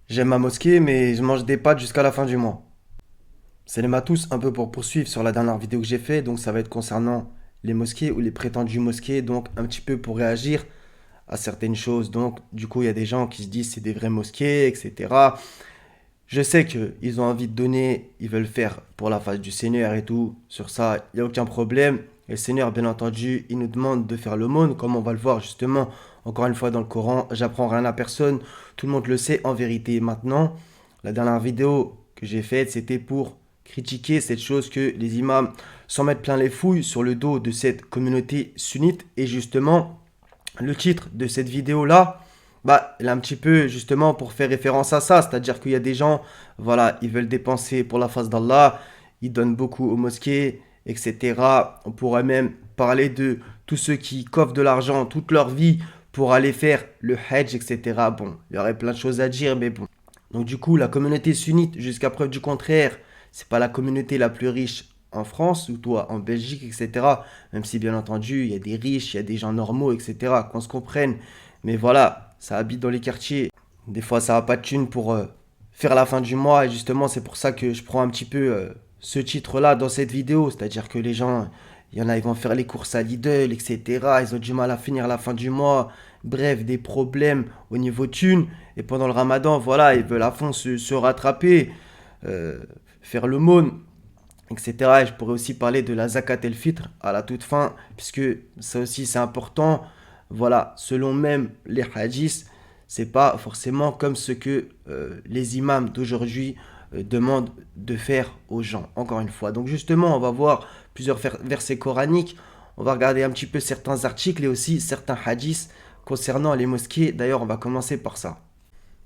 J'aime ma mosquée, mais je mange des pâtes jusqu'à la fin du mois. Salam à tous, un peu pour poursuivre sur la dernière vidéo que j'ai fait, donc ça va être concernant les mosquées ou les prétendues mosquées, donc un petit peu pour réagir à certaines choses. Donc du coup, il y a des gens qui se disent c'est des vraies mosquées, etc. Je sais qu'ils ont envie de donner, ils veulent faire pour la face du Seigneur et tout. Sur ça, il n'y a aucun problème. Et le Seigneur, bien entendu, il nous demande de faire l'aumône, comme on va le voir justement, encore une fois dans le Coran. J'apprends rien à personne, tout le monde le sait en vérité. Maintenant, la dernière vidéo que j'ai faite, c'était pour critiquer cette chose que les imams s'en mettent plein les fouilles sur le dos de cette communauté sunnite. Et justement, le titre de cette vidéo-là, bah, elle est un petit peu justement pour faire référence à ça, c'est-à-dire qu'il y a des gens, voilà, ils veulent dépenser pour la face d'Allah, ils donnent beaucoup aux mosquées, etc. On pourrait même parler de tous ceux qui coffrent de l'argent toute leur vie pour aller faire le Hajj, etc. Bon, il y aurait plein de choses à dire, mais bon. Donc du coup, la communauté sunnite, jusqu'à preuve du contraire, c'est pas la communauté la plus riche en France ou toi en Belgique, etc. Même si bien entendu, il y a des riches, il y a des gens normaux, etc. Qu'on se comprenne. Mais voilà, ça habite dans les quartiers. Des fois, ça n'a pas de thune pour faire la fin du mois. Et justement, c'est pour ça que je prends un petit peu ce titre-là dans cette vidéo. C'est-à-dire que les gens, il y en a, ils vont faire les courses à Lidl, etc. Ils ont du mal à finir la fin du mois. Bref, des problèmes au niveau thune. Et pendant le ramadan, voilà, ils veulent à fond se rattraper, euh, faire l'aumône, etc. Et je pourrais aussi parler de la zakat el-fitr à la toute fin, puisque ça aussi c'est important. Voilà, selon même les hadiths, c'est pas forcément comme ce que les imams d'aujourd'hui demandent de faire aux gens, encore une fois. Donc justement, on va voir plusieurs versets coraniques, on va regarder un petit peu certains articles et aussi certains hadiths concernant les mosquées. D'ailleurs, on va commencer par ça.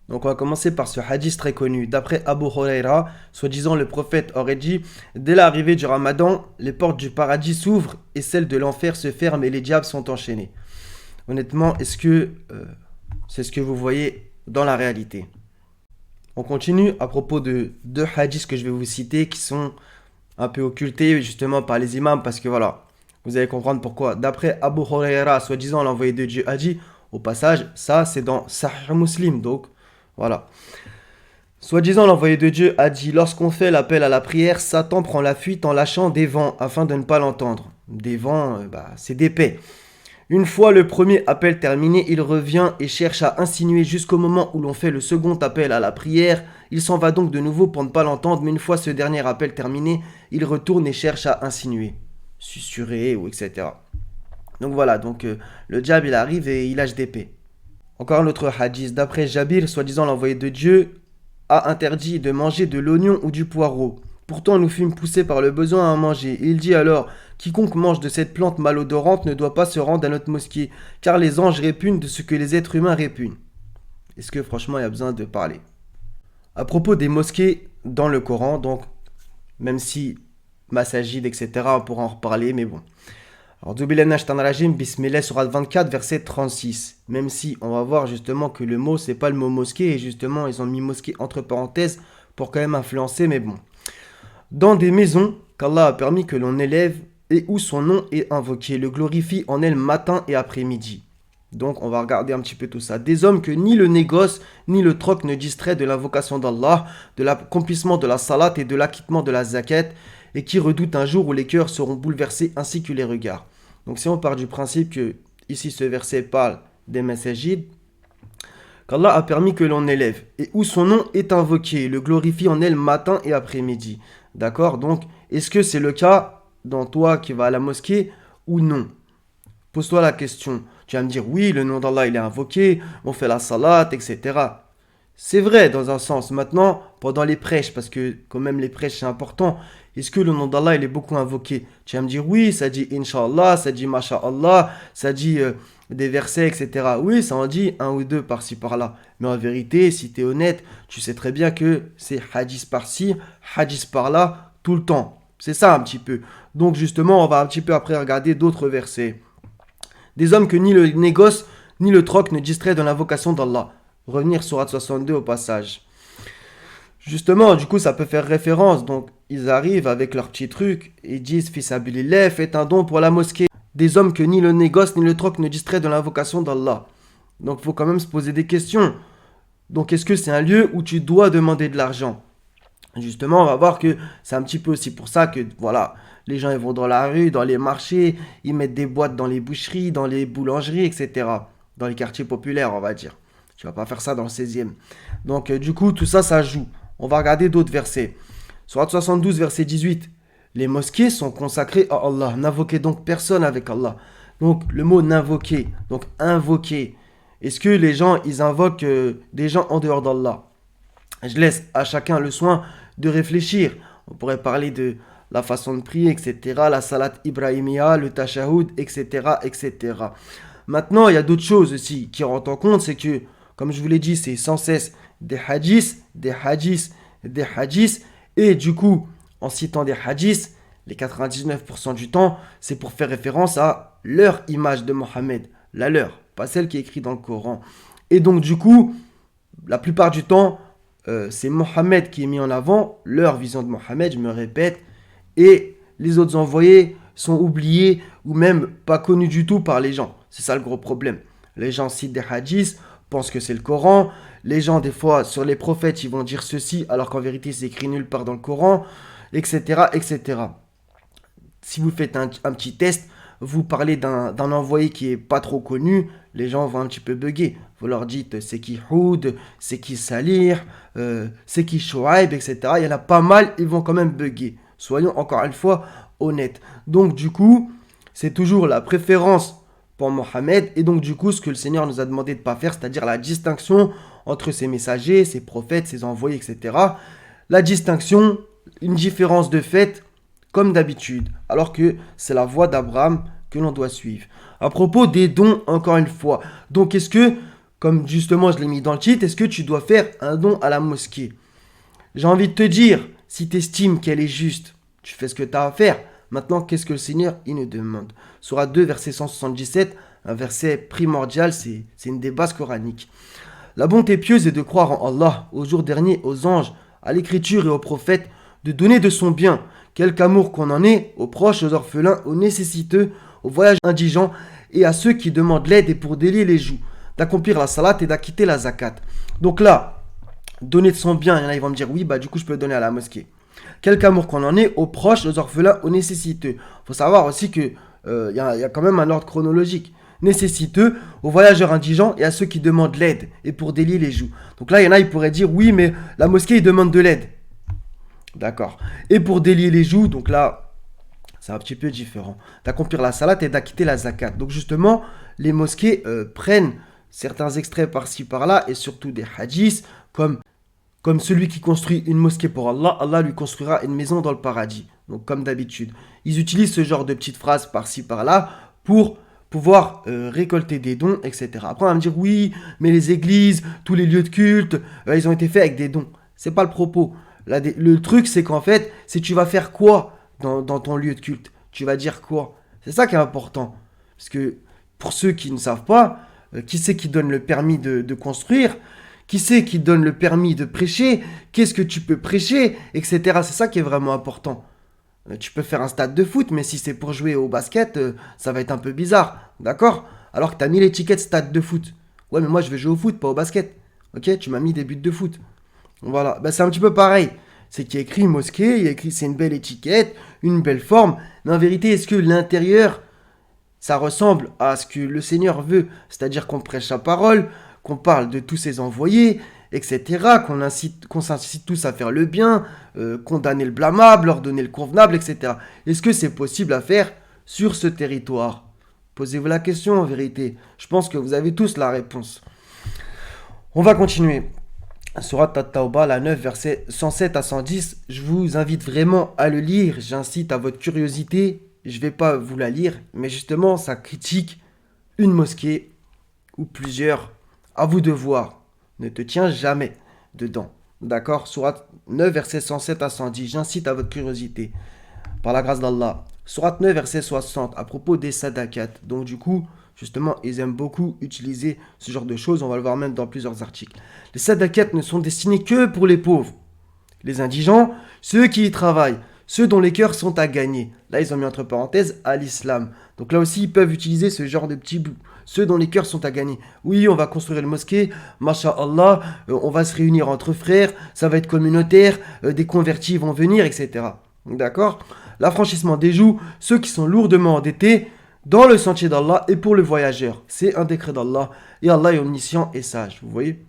Donc on va commencer par ce hadith très connu. D'après Abu Huraira, soi-disant le prophète aurait dit: dès l'arrivée du Ramadan, les portes du paradis s'ouvrent et celles de l'enfer se ferment et les diables sont enchaînés. Honnêtement, est-ce que c'est ce que vous voyez dans la réalité? On continue à propos de deux hadiths que je vais vous citer qui sont un peu occultés justement par les imams parce que voilà, vous allez comprendre pourquoi. D'après Abu Huraira, soi-disant l'envoyé de Dieu a dit, au passage, ça c'est dans Sahih Muslim, donc voilà. Soi-disant, l'envoyé de Dieu a dit: lorsqu'on fait l'appel à la prière, Satan prend la fuite en lâchant des vents afin de ne pas l'entendre. Des vents, c'est d'épais. Une fois le premier appel terminé, il revient et cherche à insinuer jusqu'au moment où l'on fait le second appel à la prière. Il s'en va donc de nouveau pour ne pas l'entendre, mais une fois ce dernier appel terminé, il retourne et cherche à insinuer, susurrer ou etc. Donc voilà, le diable il arrive et il lâche des paix. Encore un autre hadith, d'après Jabir, soi-disant l'envoyé de Dieu, a interdit de manger de l'oignon ou du poireau. Pourtant, nous fûmes poussés par le besoin à en manger. Et il dit alors: quiconque mange de cette plante malodorante ne doit pas se rendre à notre mosquée, car les anges répugnent de ce que les êtres humains répugnent. Est-ce que franchement il y a besoin de parler? À propos des mosquées dans le Coran, donc, même si Massajid, etc., on pourra en reparler, mais bon. Alors, Rajim, Bismillah, surat 24, verset 36. Même si on va voir justement que le mot, c'est pas le mot mosquée, et justement, ils ont mis mosquée entre parenthèses pour quand même influencer, mais bon. Dans des maisons qu'Allah a permis que l'on élève et où son nom est invoqué, le glorifie en elle matin et après-midi. Donc, on va regarder un petit peu tout ça. Des hommes que ni le négoce, ni le troc ne distrait de l'invocation d'Allah, de l'accomplissement de la salat et de l'acquittement de la zakat, et qui redoutent un jour où les cœurs seront bouleversés ainsi que les regards. Donc si on part du principe que ici ce verset parle des messagides, qu'Allah a permis que l'on élève et où son nom est invoqué, le glorifie en elle matin et après-midi. D'accord? Donc est-ce que c'est le cas dans toi qui vas à la mosquée ou non? Pose-toi la question. Tu vas me dire oui, le nom d'Allah il est invoqué, on fait la salat, etc. C'est vrai dans un sens. Maintenant, pendant les prêches, parce que quand même les prêches c'est important, est-ce que le nom d'Allah il est beaucoup invoqué? Tu vas me dire oui, ça dit Inch'Allah, ça dit Masha'Allah, ça dit des versets, etc. Oui, ça en dit un ou deux par-ci par-là. Mais en vérité, si tu es honnête, tu sais très bien que c'est hadith par-ci, hadith par-là, tout le temps. C'est ça un petit peu. Donc justement, on va un petit peu après regarder d'autres versets. Des hommes que ni le négoce, ni le troc ne distraient de l'invocation d'Allah. Revenir sur 62 au passage. Justement, du coup, ça peut faire référence. Donc, ils arrivent avec leur petit truc et disent: Fils Abilillah, faites un don pour la mosquée. Des hommes que ni le négoce ni le troc ne distraient de l'invocation d'Allah. Donc, il faut quand même se poser des questions. Donc est-ce que c'est un lieu où tu dois demander de l'argent? Justement, on va voir que c'est un petit peu aussi pour ça que, voilà, les gens ils vont dans la rue, dans les marchés, ils mettent des boîtes dans les boucheries, dans les boulangeries, etc. Dans les quartiers populaires, on va dire. Tu vas pas faire ça dans le 16e. Donc, du coup, tout ça, ça joue. On va regarder d'autres versets. Sourate 72, verset 18. Les mosquées sont consacrées à Allah. N'invoquez donc personne avec Allah. Donc, le mot n'invoquer, donc invoquer. Est-ce que les gens, ils invoquent des gens en dehors d'Allah? Je laisse à chacun le soin de réfléchir. On pourrait parler de la façon de prier, etc. La salat ibrahimiya, le tashahoud, etc., etc. Maintenant, il y a d'autres choses aussi qui rentrent en compte. C'est que, comme je vous l'ai dit, c'est sans cesse des hadiths, des hadiths, des hadiths. Et du coup, en citant des hadiths, les 99% du temps, c'est pour faire référence à leur image de Mohammed. La leur, pas celle qui est écrite dans le Coran. Et donc, du coup, la plupart du temps, c'est Mohammed qui est mis en avant, leur vision de Mohammed, je me répète, et les autres envoyés sont oubliés ou même pas connus du tout par les gens. C'est ça le gros problème. Les gens citent des hadiths, pensent que c'est le Coran. Les gens, des fois, sur les prophètes, ils vont dire ceci, alors qu'en vérité, c'est écrit nulle part dans le Coran, etc., etc. Si vous faites un petit test, vous parlez d'un envoyé qui est pas trop connu, les gens vont un petit peu bugger. Vous leur dites c'est qui Houd, c'est qui Salir, c'est qui Shoaib, etc. Il y en a pas mal, ils vont quand même bugger. Soyons encore une fois honnêtes. Donc du coup, c'est toujours la préférence pour Mohammed. Et donc du coup, ce que le Seigneur nous a demandé de ne pas faire, c'est-à-dire la distinction entre ses messagers, ses prophètes, ses envoyés, etc. La distinction, une différence de fait, comme d'habitude, alors que c'est la voie d'Abraham que l'on doit suivre. À propos des dons, encore une fois, donc est-ce que, comme justement je l'ai mis dans le titre, est-ce que tu dois faire un don à la mosquée? J'ai envie de te dire, si tu estimes qu'elle est juste, tu fais ce que tu as à faire. Maintenant, qu'est-ce que le Seigneur il nous demande? Sourate 2, verset 177, un verset primordial, c'est une des bases coraniques. La bonté pieuse est de croire en Allah, au jour dernier, aux anges, à l'écriture et aux prophètes, de donner de son bien, quelque amour qu'on en ait, aux proches, aux orphelins, aux nécessiteux, aux voyageurs indigents et à ceux qui demandent l'aide et pour délier les joues, d'accomplir la salat et d'acquitter la zakat. Donc là, donner de son bien, il y en a, ils vont me dire oui, bah du coup je peux donner à la mosquée. Quelque amour qu'on en ait, aux proches, aux orphelins, aux nécessiteux. Il faut savoir aussi que y a quand même un ordre chronologique. Nécessiteux, aux voyageurs indigents et à ceux qui demandent l'aide et pour délier les joues. Donc là, il y en a, ils pourraient dire oui, mais la mosquée, ils demandent de l'aide. D'accord. Et pour délier les joues, donc là, c'est un petit peu différent. D'accomplir la salat et d'acquitter la zakat. Donc justement, les mosquées prennent certains extraits par-ci par-là et surtout des hadiths comme celui qui construit une mosquée pour Allah, Allah lui construira une maison dans le paradis. Donc comme d'habitude. Ils utilisent ce genre de petites phrases par-ci par-là pour pouvoir récolter des dons, etc. Après on va me dire oui, mais les églises, tous les lieux de culte, ils ont été faits avec des dons. C'est pas le propos. Là, le truc c'est qu'en fait, c'est tu vas faire quoi dans ton lieu de culte? Tu vas dire quoi? C'est ça qui est important. Parce que pour ceux qui ne savent pas, qui c'est qui donne le permis de construire? Qui c'est qui donne le permis de prêcher? Qu'est-ce que tu peux prêcher? Etc. C'est ça qui est vraiment important. Tu peux faire un stade de foot, mais si c'est pour jouer au basket, ça va être un peu bizarre. D'accord? Alors que tu as mis l'étiquette stade de foot. Ouais, mais moi je vais jouer au foot, pas au basket. Ok? Tu m'as mis des buts de foot. Voilà. Ben, c'est un petit peu pareil. C'est qu'il y a écrit mosquée, il y a écrit c'est une belle étiquette, une belle forme. Mais en vérité, est-ce que l'intérieur, ça ressemble à ce que le Seigneur veut? C'est-à-dire qu'on prêche sa parole, qu'on parle de tous ses envoyés, etc., qu'on s'incite tous à faire le bien, condamner le blâmable, ordonner le convenable, etc. Est-ce que c'est possible à faire sur ce territoire? Posez-vous la question en vérité. Je pense que vous avez tous la réponse. On va continuer. Sourate At-Tawbah, la 9, versets 107 à 110. Je vous invite vraiment à le lire. J'incite à votre curiosité. Je ne vais pas vous la lire, mais justement, ça critique une mosquée ou plusieurs. À vous de voir. Ne te tiens jamais dedans. D'accord? Sourate 9, versets 107 à 110. J'incite à votre curiosité. Par la grâce d'Allah. Sourate 9, verset 60. À propos des sadaqat. Donc du coup, justement, ils aiment beaucoup utiliser ce genre de choses. On va le voir même dans plusieurs articles. Les sadaqat ne sont destinés que pour les pauvres. Les indigents, ceux qui y travaillent. ceux dont les cœurs sont à gagner. Là, ils ont mis entre parenthèses à l'islam. Donc là aussi, ils peuvent utiliser ce genre de petits bouts. Ceux dont les cœurs sont à gagner. Oui, on va construire une mosquée, masha'Allah, on va se réunir entre frères, ça va être communautaire, des convertis vont venir, etc. D'accord? L'affranchissement des joues, ceux qui sont lourdement endettés dans le sentier d'Allah et pour le voyageur. C'est un décret d'Allah et Allah est omniscient et sage, vous voyez?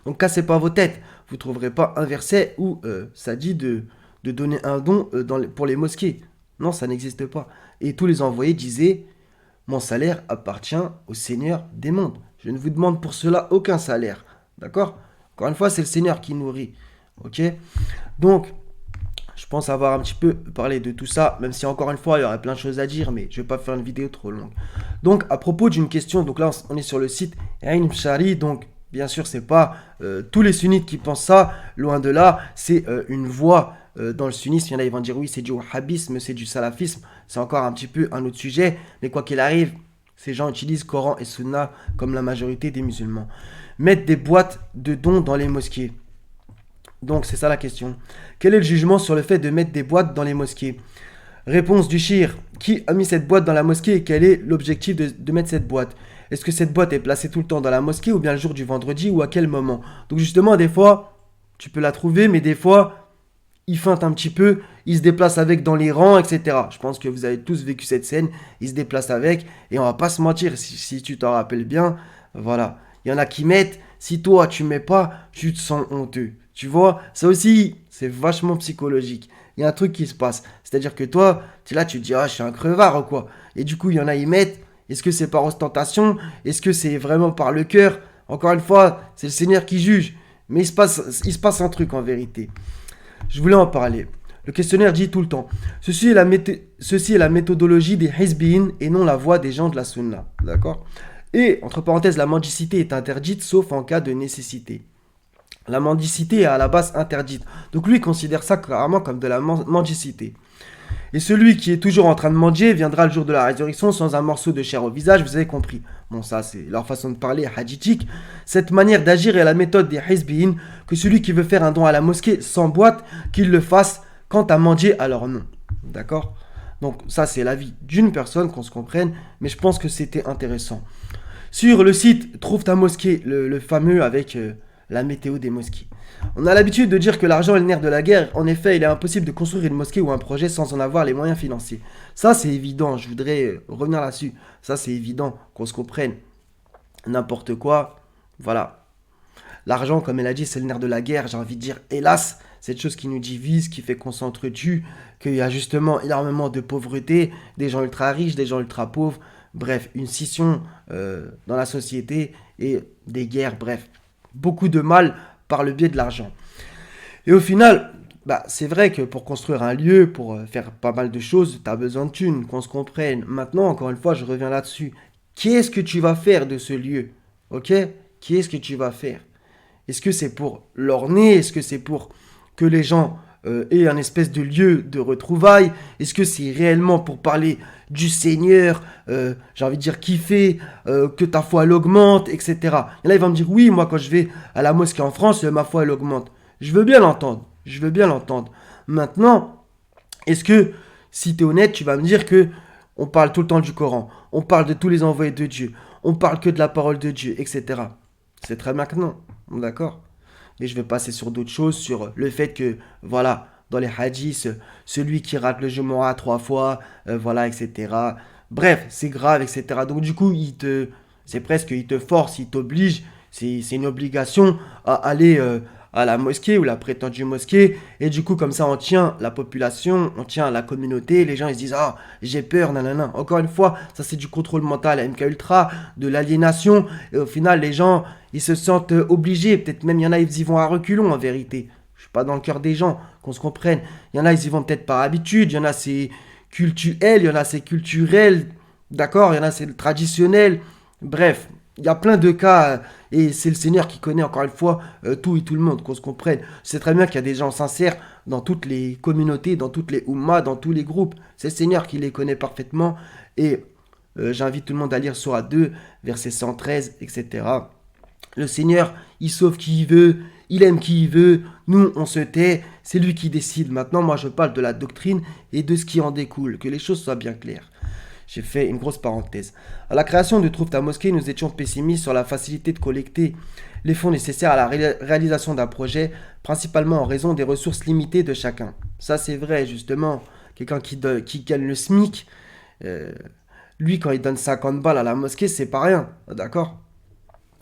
Donc cassez pas vos têtes. Vous ne trouverez pas un verset où ça dit de donner un don pour les mosquées. Non, ça n'existe pas. Et tous les envoyés disaient, mon salaire appartient au Seigneur des mondes. Je ne vous demande pour cela aucun salaire. D'accord? Encore une fois, c'est le Seigneur qui nourrit. Ok? Donc, je pense avoir un petit peu parlé de tout ça, même si encore une fois, il y aurait plein de choses à dire, mais je ne vais pas faire une vidéo trop longue. Donc, à propos d'une question, donc là, on est sur le site Ain Shari, donc bien sûr, c'est pas tous les sunnites qui pensent ça, loin de là, c'est une voix dans le sunnisme. Il y en a, ils vont dire oui, c'est du wahhabisme, c'est du salafisme, c'est encore un petit peu un autre sujet, mais quoi qu'il arrive, ces gens utilisent Coran et Sunna comme la majorité des musulmans. Mettre des boîtes de dons dans les mosquées. Donc, c'est ça la question. Quel est le jugement sur le fait de mettre des boîtes dans les mosquées? Réponse du shir. Qui a mis cette boîte dans la mosquée et quel est l'objectif de mettre cette boîte? Est-ce que cette boîte est placée tout le temps dans la mosquée ou bien le jour du vendredi ou à quel moment? Donc justement, des fois, tu peux la trouver, mais des fois, il feinte un petit peu, il se déplace avec dans les rangs, etc. Je pense que vous avez tous vécu cette scène, il se déplace avec, et on va pas se mentir, si tu t'en rappelles bien, voilà. Il y en a qui mettent, si toi tu mets pas, tu te sens honteux. Tu vois, ça aussi, c'est vachement psychologique. Il y a un truc qui se passe. C'est-à-dire que toi, tu es là, tu te dis, ah, je suis un crevard ou quoi. Et du coup, il y en a, ils mettent. Est-ce que c'est par ostentation? Est-ce que c'est vraiment par le cœur? Encore une fois, c'est le Seigneur qui juge. Mais il se passe un truc en vérité. Je voulais en parler. Le questionnaire dit tout le temps, ceci est la méthodologie des Hizbiyin et non la voix des gens de la Sunna. D'accord? Et, entre parenthèses, la mendicité est interdite sauf en cas de nécessité. La mendicité est à la base interdite. Donc lui, il considère ça carrément comme de la mendicité. Et celui qui est toujours en train de mendier viendra le jour de la résurrection sans un morceau de chair au visage, vous avez compris. Bon, ça, c'est leur façon de parler hadithique. Cette manière d'agir est la méthode des Hizbiyin, que celui qui veut faire un don à la mosquée s'emboîte, qu'il le fasse quant à mendier à leur nom. D'accord? Donc ça, c'est l'avis d'une personne, qu'on se comprenne, mais je pense que c'était intéressant. Sur le site Trouve ta mosquée, le fameux avec la météo des mosquées. On a l'habitude de dire que l'argent est le nerf de la guerre. En effet, il est impossible de construire une mosquée ou un projet sans en avoir les moyens financiers. Ça, c'est évident. Je voudrais revenir là-dessus. Ça, c'est évident qu'on se comprenne. N'importe quoi. Voilà. L'argent, comme elle a dit, c'est le nerf de la guerre. J'ai envie de dire, hélas, cette chose qui nous divise, qui fait qu'on s'entretue, qu'il y a justement énormément de pauvreté, des gens ultra riches, des gens ultra pauvres. Bref, une scission dans la société et des guerres. Bref, beaucoup de mal par le biais de l'argent. Et au final, c'est vrai que pour construire un lieu, pour faire pas mal de choses, tu as besoin de thunes, qu'on se comprenne. Maintenant, encore une fois, je reviens là-dessus. Qu'est-ce que tu vas faire de ce lieu? Ok? Qu'est-ce que tu vas faire? Est-ce que c'est pour l'orner? Est-ce que c'est pour que les gens aient un espèce de lieu de retrouvailles? Est-ce que c'est réellement pour parler du Seigneur, j'ai envie de dire kiffer, que ta foi elle augmente, etc. Et là il va me dire oui, moi quand je vais à la mosquée en France, ma foi elle augmente. Je veux bien l'entendre, je veux bien l'entendre. Maintenant, est-ce que si tu es honnête, tu vas me dire que on parle tout le temps du Coran, on parle de tous les envoyés de Dieu, on parle que de la parole de Dieu, etc. C'est très bien que non, d'accord. Mais je vais passer sur d'autres choses, sur le fait que, voilà, dans les hadiths, celui qui rate le Jumu'ah 3 fois, voilà, etc. Bref, c'est grave, etc. Donc du coup, c'est presque, il te force, il t'oblige, c'est une obligation à aller à la mosquée ou la prétendue mosquée. Et du coup, comme ça, on tient la population, on tient la communauté. Les gens, ils se disent, ah, j'ai peur, nanana. Encore une fois, ça c'est du contrôle mental, MK Ultra, de l'aliénation. Et au final, les gens, ils se sentent obligés. Peut-être même, il y en a, ils y vont à reculons, en vérité. Je suis pas dans le cœur des gens, qu'on se comprenne. Il y en a, ils y vont peut-être par habitude. Il y en a, c'est cultuel. Il y en a, c'est culturel. D'accord? Il y en a, c'est traditionnel. Bref, il y a plein de cas. Et c'est le Seigneur qui connaît, encore une fois, tout et tout le monde, qu'on se comprenne. C'est très bien qu'il y a des gens sincères dans toutes les communautés, dans toutes les ummas, dans tous les groupes. C'est le Seigneur qui les connaît parfaitement. Et j'invite tout le monde à lire Sourate 2, verset 113, etc. Le Seigneur, il sauve qui il veut, il aime qui il veut. Nous, on se tait, c'est lui qui décide. Maintenant, moi, je parle de la doctrine et de ce qui en découle, que les choses soient bien claires. J'ai fait une grosse parenthèse. À la création de Trouve ta mosquée, nous étions pessimistes sur la facilité de collecter les fonds nécessaires à la réalisation d'un projet, principalement en raison des ressources limitées de chacun. Ça, c'est vrai, justement. Quelqu'un qui gagne le SMIC, euh, lui, quand il donne 50 balles à la mosquée, c'est pas rien, d'accord?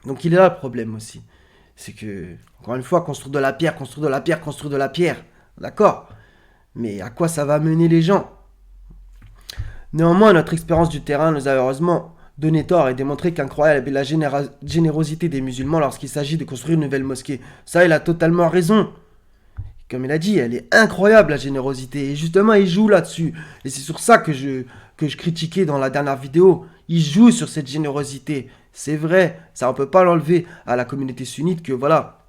Donc, il est là le problème aussi. C'est que, encore une fois, construire de la pierre, construire de la pierre, construire de la pierre, d'accord? Mais à quoi ça va mener les gens? Néanmoins, notre expérience du terrain nous a heureusement donné tort et démontré qu'incroyable est la générosité des musulmans lorsqu'il s'agit de construire une nouvelle mosquée. Ça, il a totalement raison. Comme il a dit, elle est incroyable la générosité. Et justement, il joue là-dessus. Et c'est sur ça que je critiquais dans la dernière vidéo. Il joue sur cette générosité. C'est vrai, ça on peut pas l'enlever à la communauté sunnite que voilà,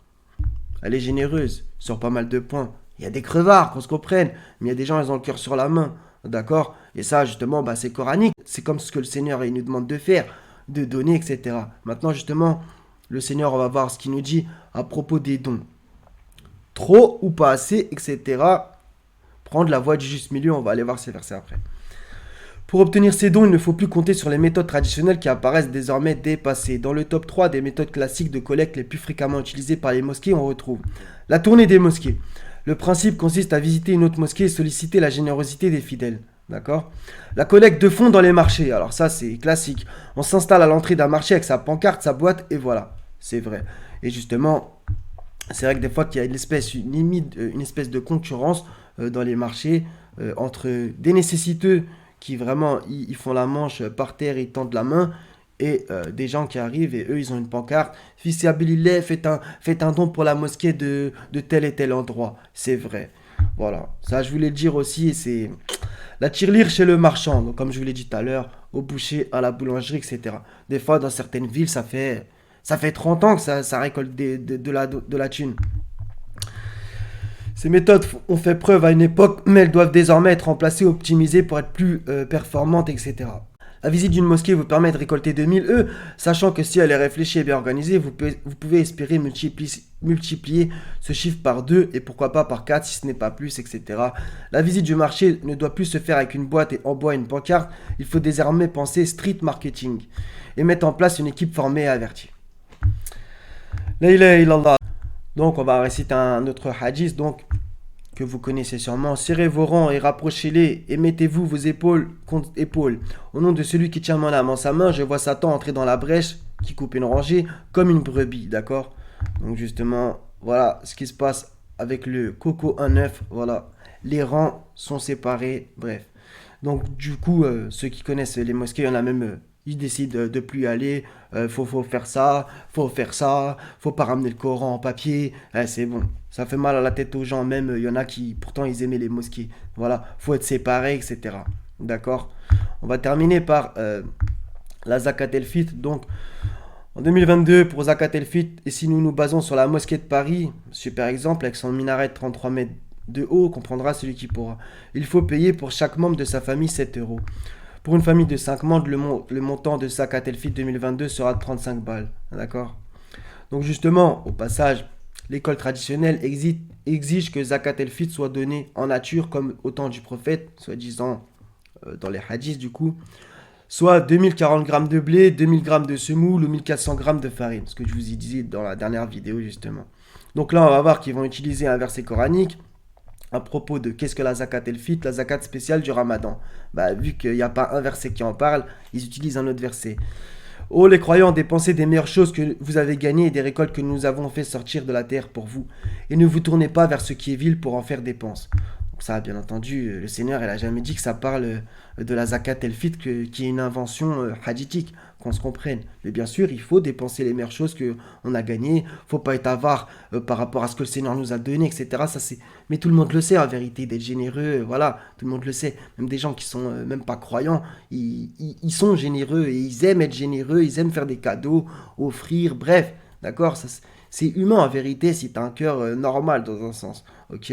elle est généreuse sur pas mal de points. Il y a des crevards, qu'on se comprenne, mais il y a des gens, ils ont le cœur sur la main. D'accord? Et ça, justement, bah, c'est coranique. C'est comme ce que le Seigneur il nous demande de faire, de donner, etc. Maintenant, justement, le Seigneur, on va voir ce qu'il nous dit à propos des dons. Trop ou pas assez, etc. Prendre la voie du juste milieu, on va aller voir ces versets après. Pour obtenir ces dons, il ne faut plus compter sur les méthodes traditionnelles qui apparaissent désormais dépassées. Dans le top 3 des méthodes classiques de collecte les plus fréquemment utilisées par les mosquées, on retrouve la tournée des mosquées. Le principe consiste à visiter une autre mosquée et solliciter la générosité des fidèles. D'accord? La collecte de fonds dans les marchés. Alors ça, c'est classique. On s'installe à l'entrée d'un marché avec sa pancarte, sa boîte, et voilà. C'est vrai. Et justement, c'est vrai que des fois, il y a une espèce de concurrence dans les marchés entre des nécessiteux qui vraiment, ils font la manche par terre, ils tendent la main, et des gens qui arrivent et eux ils ont une pancarte. Fils Abilillah, faites un don pour la mosquée de tel et tel endroit. C'est vrai. Voilà. Ça, je voulais le dire aussi. C'est la tirelire chez le marchand. Donc, comme je vous l'ai dit tout à l'heure, au boucher, à la boulangerie, etc. Des fois, dans certaines villes, ça fait 30 ans que ça récolte de la thune. Ces méthodes ont fait preuve à une époque, mais elles doivent désormais être remplacées, optimisées pour être plus performantes, etc. La visite d'une mosquée vous permet de récolter 2000 œufs, sachant que si elle est réfléchie et bien organisée, vous pouvez espérer multiplier ce chiffre par 2 et pourquoi pas par 4 si ce n'est pas plus, etc. La visite du marché ne doit plus se faire avec une boîte et en bois et une pancarte, il faut désormais penser street marketing et mettre en place une équipe formée et avertie. La ilaha illallah. Donc on va réciter un autre hadith donc, que vous connaissez sûrement. Serrez vos rangs et rapprochez-les et mettez-vous vos épaules contre épaules. Au nom de celui qui tient mon âme en sa main, je vois Satan entrer dans la brèche qui coupe une rangée comme une brebis, d'accord? Donc justement, voilà ce qui se passe avec le Coco 1.9, voilà. Les rangs sont séparés, bref. Donc du coup, ceux qui connaissent les mosquées, il y en a même, ils décident de plus y aller. Faut faire ça, faut pas ramener le Coran en papier. C'est bon, ça fait mal à la tête aux gens. Même, il y en a qui, pourtant, ils aimaient les mosquées. Voilà, faut être séparé, etc. D'accord? On va terminer par la Zakat el-Fitr. Donc, en 2022, pour Zakat el-Fitr, et si nous nous basons sur la mosquée de Paris, super exemple, avec son minaret de 33 mètres de haut, comprendra celui qui pourra. Il faut payer pour chaque membre de sa famille 7 euros. Pour une famille de 5 membres, le montant de Zakat el-Fitr 2022 sera de 35 balles. D'accord? Donc justement, au passage, l'école traditionnelle exige que Zakat el-Fitr soit donné en nature comme au temps du prophète, soi-disant dans les hadiths du coup, soit 2040 grammes de blé, 2000 grammes de semoule ou 1400 grammes de farine, ce que je vous ai dit dans la dernière vidéo justement. Donc là, on va voir qu'ils vont utiliser un verset coranique à propos de qu'est-ce que la zakat el-fitr, la zakat spéciale du ramadan. Bah, vu qu'il n'y a pas un verset qui en parle, ils utilisent un autre verset. Ô les croyants, dépensez des meilleures choses que vous avez gagnées et des récoltes que nous avons fait sortir de la terre pour vous. Et ne vous tournez pas vers ce qui est vil pour en faire dépense. Donc ça, bien entendu, le Seigneur, il n'a jamais dit que ça parle de la zakat el-fitr, qui est une invention hadithique, qu'on se comprenne. Mais bien sûr, il faut dépenser les meilleures choses qu'on a gagnées. Il ne faut pas être avare par rapport à ce que le Seigneur nous a donné, etc. Ça, c'est... Mais tout le monde le sait, en vérité, d'être généreux, voilà, tout le monde le sait. Même des gens qui sont même pas croyants, ils sont généreux et ils aiment être généreux, ils aiment faire des cadeaux, offrir, bref, d'accord, ça, c'est humain, en vérité, si tu as un cœur normal, dans un sens, ok?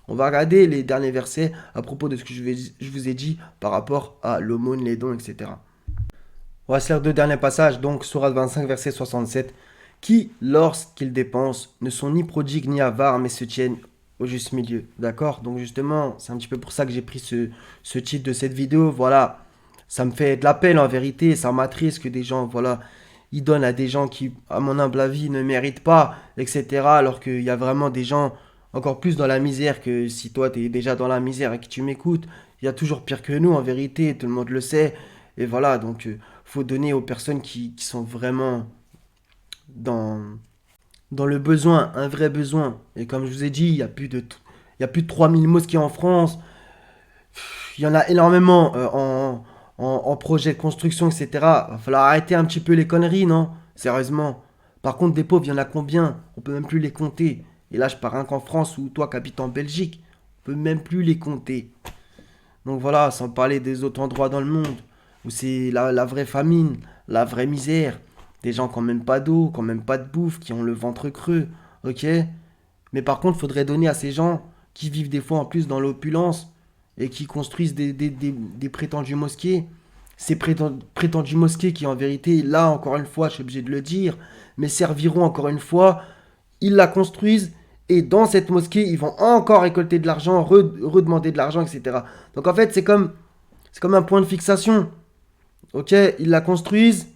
On va regarder les derniers versets à propos de ce que je vous ai dit par rapport à l'aumône, les dons, etc. On va se lire deux derniers passages, donc Sourate 25, verset 67, qui, lorsqu'ils dépensent, ne sont ni prodigues ni avares, mais se tiennent au juste milieu. D'accord? Donc justement, c'est un petit peu pour ça que j'ai pris ce titre de cette vidéo. Voilà, ça me fait de la peine en vérité, ça m'attriste que des gens, voilà, ils donnent à des gens qui, à mon humble avis, ne méritent pas, etc. Alors qu'il y a vraiment des gens encore plus dans la misère que si toi, tu es déjà dans la misère et que tu m'écoutes. Il y a toujours pire que nous en vérité, tout le monde le sait. Et voilà, donc faut donner aux personnes qui sont vraiment dans, dans le besoin, un vrai besoin. Et comme je vous ai dit, il y a plus de 3000 mosquées en France. Il y en a énormément en projet de construction, etc. Va falloir arrêter un petit peu les conneries, non? Sérieusement. Par contre, des pauvres, il y en a combien? On peut même plus les compter. Et là, je parle rien qu'en France ou toi qui habites en Belgique. On peut même plus les compter. Donc voilà, sans parler des autres endroits dans le monde où c'est la vraie famine, la vraie misère. Des gens qui n'ont même pas d'eau, qui n'ont même pas de bouffe, qui ont le ventre creux. Ok? Mais par contre, il faudrait donner à ces gens qui vivent des fois en plus dans l'opulence et qui construisent des prétendus mosquées. Ces prétendus mosquées qui, en vérité, là, encore une fois, je suis obligé de le dire, mais serviront encore une fois, ils la construisent et dans cette mosquée, ils vont encore récolter de l'argent, redemander de l'argent, etc. Donc en fait, c'est comme un point de fixation. Ok, ils la construisent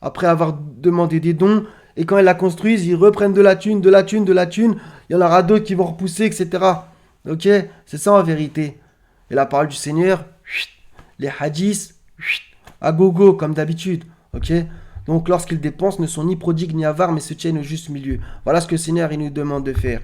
après avoir demandé des dons. Et quand ils la construisent, ils reprennent de la thune, de la thune, de la thune. Il y en aura d'autres qui vont repousser, etc. Ok, c'est ça en vérité. Et la parole du Seigneur, les hadiths, à gogo, comme d'habitude. Ok, donc lorsqu'ils dépensent, ne sont ni prodigues ni avares, mais se tiennent au juste milieu. Voilà ce que le Seigneur il nous demande de faire.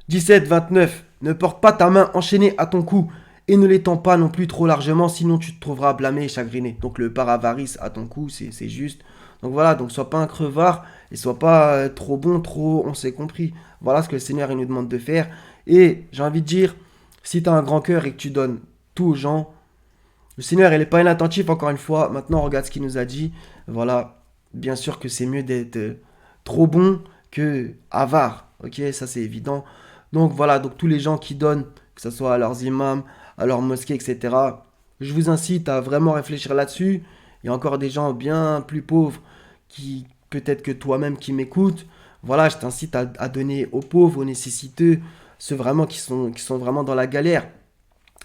17-29. Ne porte pas ta main enchaînée à ton cou et ne l'étends pas non plus trop largement, sinon tu te trouveras blâmé et chagriné. Donc le paravarice à ton cou, c'est juste. Donc voilà, donc sois pas un crevard et sois pas trop bon, trop, on s'est compris. Voilà ce que le Seigneur il nous demande de faire. Et j'ai envie de dire, si tu as un grand cœur et que tu donnes tout aux gens, le Seigneur il n'est pas inattentif encore une fois. Maintenant regarde ce qu'il nous a dit. Voilà, bien sûr que c'est mieux d'être trop bon que avare. Ok, ça c'est évident. Donc voilà, donc tous les gens qui donnent, que ce soit à leurs imams, à leurs mosquées, etc., je vous incite à vraiment réfléchir là-dessus. Il y a encore des gens bien plus pauvres qui, peut-être que toi-même qui m'écoutes, voilà, je t'incite à donner aux pauvres, aux nécessiteux, ceux vraiment qui sont vraiment dans la galère.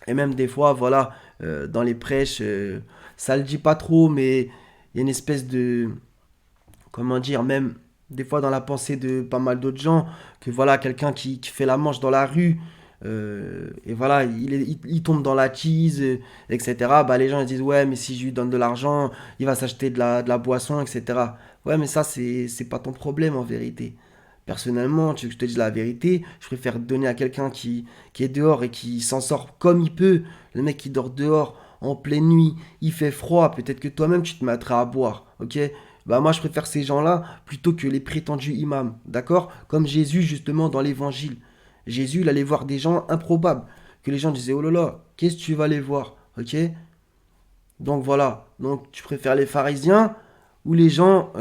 Et même des fois, voilà, dans les prêches, ça le dit pas trop, mais il y a une espèce de, comment dire, même des fois dans la pensée de pas mal d'autres gens, que voilà, quelqu'un qui fait la manche dans la rue, et voilà, il tombe dans la tease, etc. Bah, les gens ils disent, ouais, mais si je lui donne de l'argent, il va s'acheter de la boisson, etc. Ouais, mais ça, c'est pas ton problème en vérité. Personnellement, tu veux que je te dise la vérité, je préfère donner à quelqu'un qui est dehors et qui s'en sort comme il peut. Le mec qui dort dehors en pleine nuit, il fait froid, peut-être que toi-même tu te mettras à boire, ok? Bah moi je préfère ces gens-là plutôt que les prétendus imams, d'accord? Comme Jésus justement dans l'évangile. Jésus il allait voir des gens improbables, que les gens disaient oh là là, qu'est-ce que tu vas aller voir, ok? Donc voilà, donc tu préfères les pharisiens ou les gens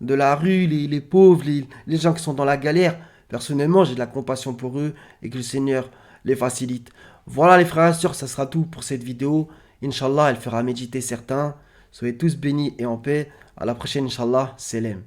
de la rue, les pauvres, les gens qui sont dans la galère. Personnellement, j'ai de la compassion pour eux et que le Seigneur les facilite. Voilà les frères et sœurs, ça sera tout pour cette vidéo. Inch'Allah, elle fera méditer certains. Soyez tous bénis et en paix. À la prochaine, Inch'Allah. Salam.